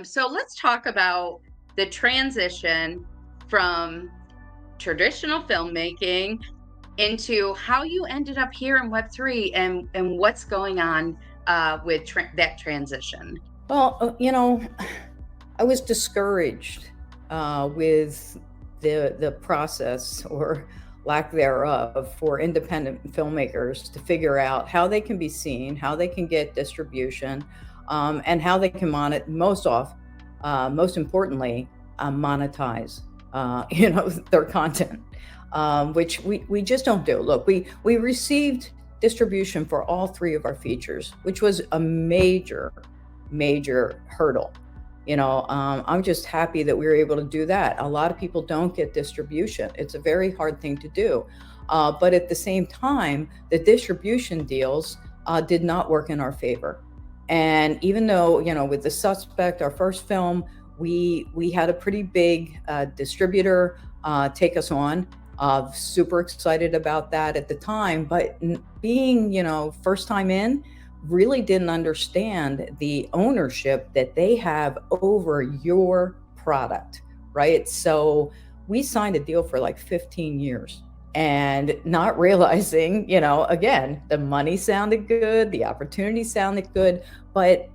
So let's talk about the transition from traditional filmmaking into how you ended up here in Web3 and what's going on with that transition. Well, I was discouraged with the process or lack thereof for independent filmmakers to figure out how they can be seen, how they can get distribution, and how they can most importantly, monetize, their content, which we just don't do. Look, we received distribution for all three of our features, which was a major hurdle. I'm just happy that we were able to do that. A lot of people don't get distribution. It's a very hard thing to do. But at the same time, the distribution deals did not work in our favor. And even though, with The Suspect, our first film, we had a pretty big distributor take us on. Super excited about that at the time, but being, first time in, really didn't understand the ownership that they have over your product, right? So we signed a deal for like 15 years and not realizing, again, the money sounded good, the opportunity sounded good, but,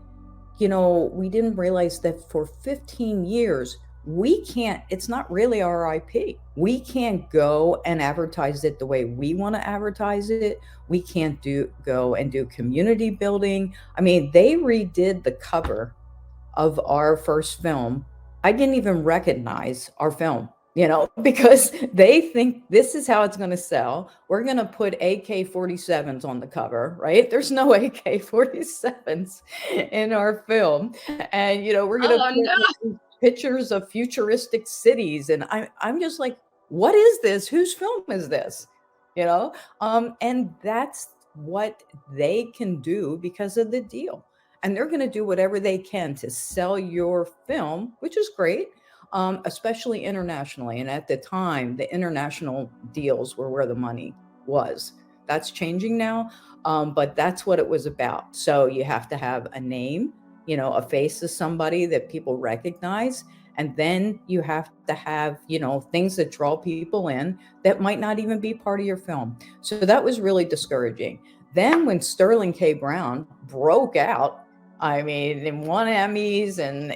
we didn't realize that for 15 years, it's not really our IP. We can't go and advertise it the way we want to advertise it. We can't go and do community building. I mean, they redid the cover of our first film. I didn't even recognize our film, because they think this is how it's going to sell. We're going to put AK-47s on the cover, right? There's no AK-47s in our film. And, we're going to put pictures of futuristic cities. And I'm just like, what is this? Whose film is this? And that's what they can do because of the deal. And they're going to do whatever they can to sell your film, which is great, especially internationally. And at the time, the international deals were where the money was. That's changing now, but that's what it was about. So you have to have a name, a face of somebody that people recognize. And then you have to have, things that draw people in that might not even be part of your film. So that was really discouraging. Then when Sterling K. Brown broke out, I mean, and won Emmys and,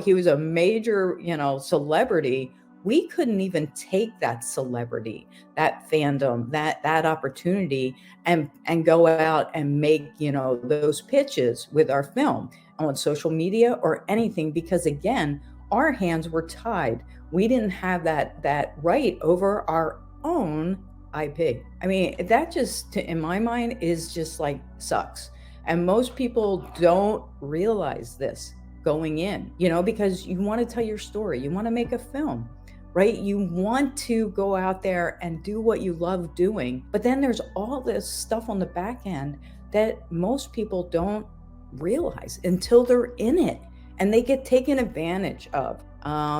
he was a major, celebrity. We couldn't even take that celebrity, that fandom, that opportunity and go out and make, those pitches with our film on social media or anything, because again, our hands were tied. We didn't have that right over our own IP. I mean, that just, in my mind, is just like sucks. And most people don't realize this going in, because you want to tell your story. You want to make a film, right? You want to go out there and do what you love doing. But then there's all this stuff on the back end that most people don't realize until they're in it and they get taken advantage of.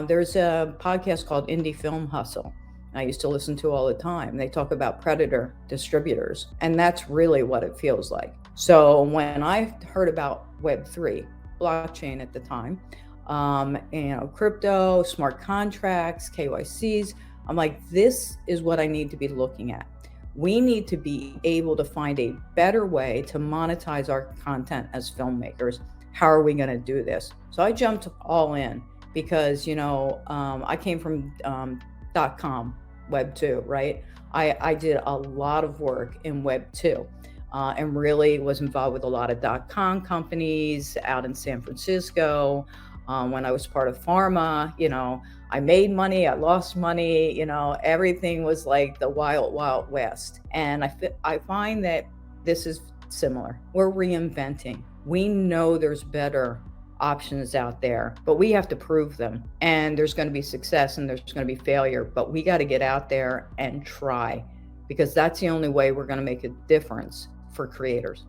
There's a podcast called Indie Film Hustle I used to listen to all the time. They talk about predator distributors, and that's really what it feels like. So when I heard about Web3, blockchain at the time, crypto, smart contracts, KYCs, I'm like, this is what I need to be looking at. We need to be able to find a better way to monetize our content as filmmakers. How are we going to do this? So I jumped all in because, I came from .com, Web 2, right? I did a lot of work in Web 2 and really was involved with a lot of .com companies out in San Francisco. When I was part of pharma, I made money, I lost money, everything was like the wild, wild west. And I find that this is similar. We're reinventing. We know there's better options out there, but we have to prove them. And there's going to be success and there's going to be failure, but we got to get out there and try, because that's the only way we're going to make a difference for creators.